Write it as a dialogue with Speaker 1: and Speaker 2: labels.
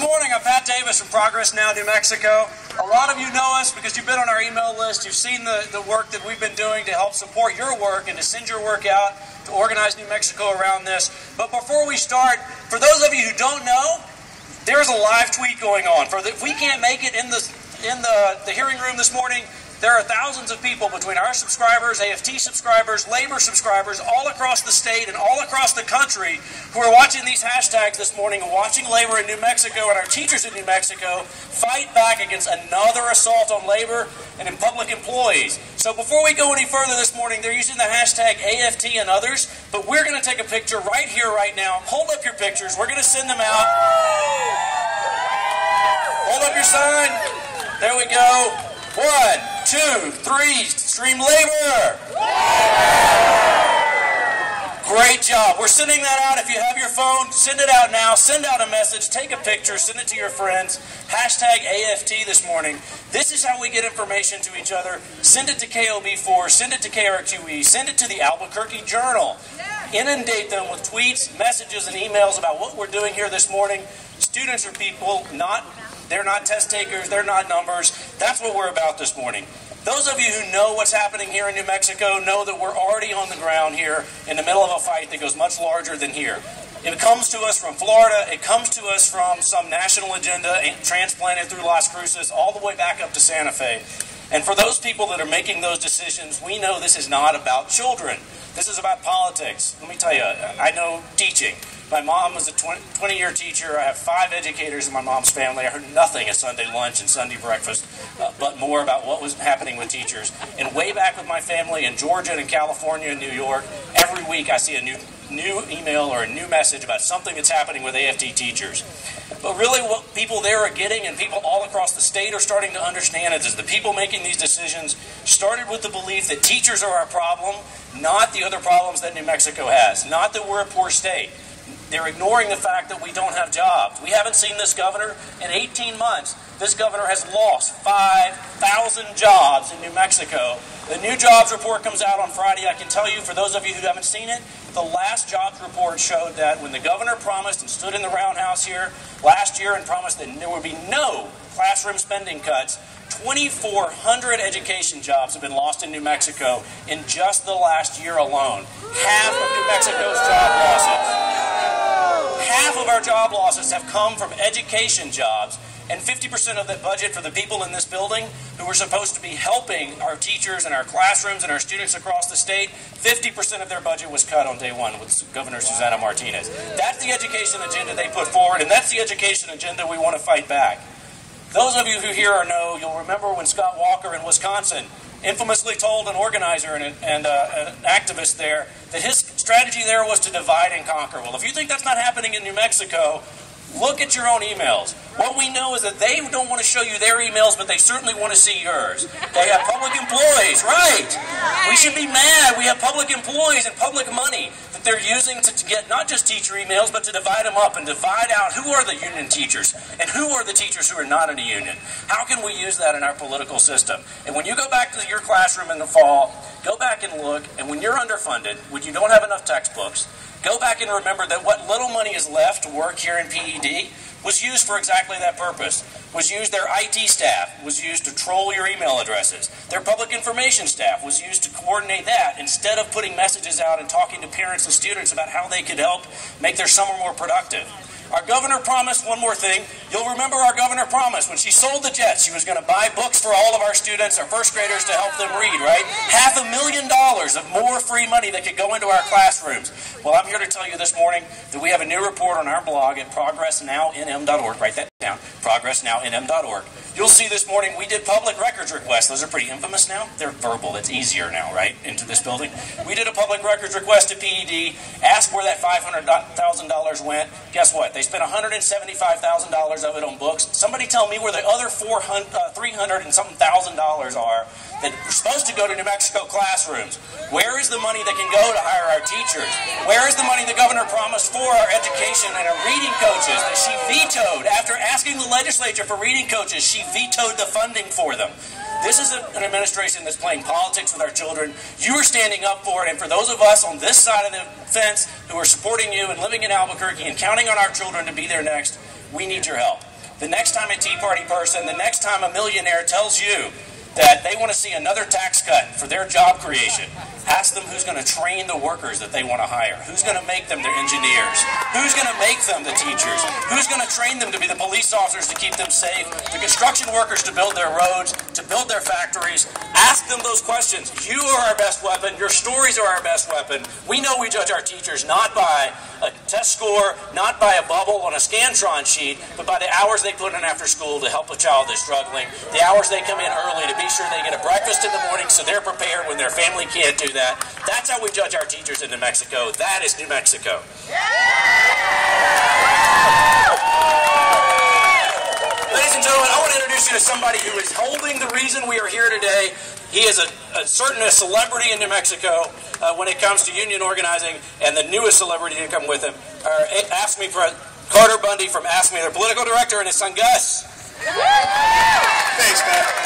Speaker 1: morning, I'm Pat Davis from Progress Now, New Mexico. A lot of you know us because you've been on our email list. You've seen the work that we've been doing to help support your work and to send your work out to organize New Mexico around this. But before we start, for those of you who don't know, there's a live tweet going on. If we can't make it in the hearing room this morning, there are thousands of people between our subscribers, AFT subscribers, labor subscribers, all across the state and all across the country who are watching these hashtags this morning and watching labor in New Mexico and our teachers in New Mexico fight back against another assault on labor and in public employees. So before we go any further this morning, they're using the hashtag AFT and others, but we're going to take a picture right here, right now. Hold up your pictures. We're going to send them out. Hold up your sign. There we go. 1, 2, 3, stream labor! Great job. We're sending that out. If you have your phone, send it out now. Send out a message. Take a picture. Send it to your friends. Hashtag AFT this morning. This is how we get information to each other. Send it to KOB4. Send it to KRQE. Send it to the Albuquerque Journal. Inundate them with tweets, messages, and emails about what we're doing here this morning. Students are people, they're not test takers, they're not numbers. That's what we're about this morning. Those of you who know what's happening here in New Mexico know that we're already on the ground here in the middle of a fight that goes much larger than here. It comes to us from Florida, it comes to us from some national agenda transplanted through Las Cruces all the way back up to Santa Fe. And for those people that are making those decisions, we know this is not about children. This is about politics. Let me tell you, I know teaching. My mom was a 20-year teacher. I have 5 educators in my mom's family. I heard nothing at Sunday lunch and Sunday breakfast, but more about what was happening with teachers. And way back with my family in Georgia and California and New York, every week I see a new email or a new message about something that's happening with AFT teachers. But really what people there are getting and people all across the state are starting to understand is the people making these decisions started with the belief that teachers are our problem, not the other problems that New Mexico has, not that we're a poor state. They're ignoring the fact that we don't have jobs. We haven't seen this governor in 18 months. This governor has lost 5,000 jobs in New Mexico. The new jobs report comes out on Friday. I can tell you, for those of you who haven't seen it, the last jobs report showed that when the governor promised and stood in the roundhouse here last year and promised that there would be no classroom spending cuts, 2,400 education jobs have been lost in New Mexico in just the last year alone. Half of New Mexico's job losses. Half of our job losses have come from education jobs, and 50% of the budget for the people in this building who were supposed to be helping our teachers and our classrooms and our students across the state, 50% of their budget was cut on day one with Governor Susana Martinez. That's the education agenda they put forward, and that's the education agenda we want to fight back. Those of you who here or know, you'll remember when Scott Walker in Wisconsin infamously told an organizer and an activist there that his strategy there was to divide and conquer. Well, if you think that's not happening in New Mexico, look at your own emails. What we know is that they don't want to show you their emails, but they certainly want to see yours. They have public employees, right? We should be mad. We have public employees and public money that they're using to get not just teacher emails, but to divide them up and divide out who are the union teachers and who are the teachers who are not in a union. How can we use that in our political system? And when you go back to your classroom in the fall, go back and look, and when you're underfunded, when you don't have enough textbooks, go back and remember that what little money is left to work here in PED was used for exactly that purpose. Was used, their IT staff was used to troll your email addresses. Their public information staff was used to coordinate that instead of putting messages out and talking to parents and students about how they could help make their summer more productive. Our governor promised one more thing. You'll remember our governor promised when she sold the jets, she was going to buy books for all of our students, our first graders, to help them read, right? $500,000 of more free money that could go into our classrooms. Well, I'm here to tell you this morning that we have a new report on our blog at progressnownm.org. Write that down, progressnownm.org. You'll see this morning we did public records requests. Those are pretty infamous now. They're verbal. It's easier now, right, into this building. We did a public records request to PED, asked where that $500,000 went. Guess what? They spent $175,000 of it on books. Somebody tell me where the other $300 and something thousand are that are supposed to go to New Mexico classrooms. Where is the money that can go to hire our teachers? Where is the money the governor promised for our education and our reading coaches that she vetoed? After asking the legislature for reading coaches, she vetoed the funding for them. This is an administration that's playing politics with our children. You are standing up for it, and for those of us on this side of the fence who are supporting you and living in Albuquerque and counting on our children to be there next, we need your help. The next time a Tea Party person, the next time a millionaire tells you that they want to see another tax cut for their job creation, ask them who's going to train the workers that they want to hire. Who's going to make them their engineers? Who's going to make them the teachers? Who's going to train them to be the police officers to keep them safe? The construction workers to build their roads, to build their factories? Ask them those questions. You are our best weapon. Your stories are our best weapon. We know we judge our teachers not by a test score, not by a bubble on a Scantron sheet, but by the hours they put in after school to help a child that's struggling, the hours they come in early to be sure they get a breakfast in the morning so they're prepared when their family can't do that. That's how we judge our teachers in New Mexico. That is New Mexico. Ladies and gentlemen, I want to introduce you to somebody who is holding the reason we are here today. He is a celebrity in New Mexico when it comes to union organizing, and the newest celebrity to come with him. Carter Bundy from Ask Me, their political director, and his son Gus.
Speaker 2: Thanks, man.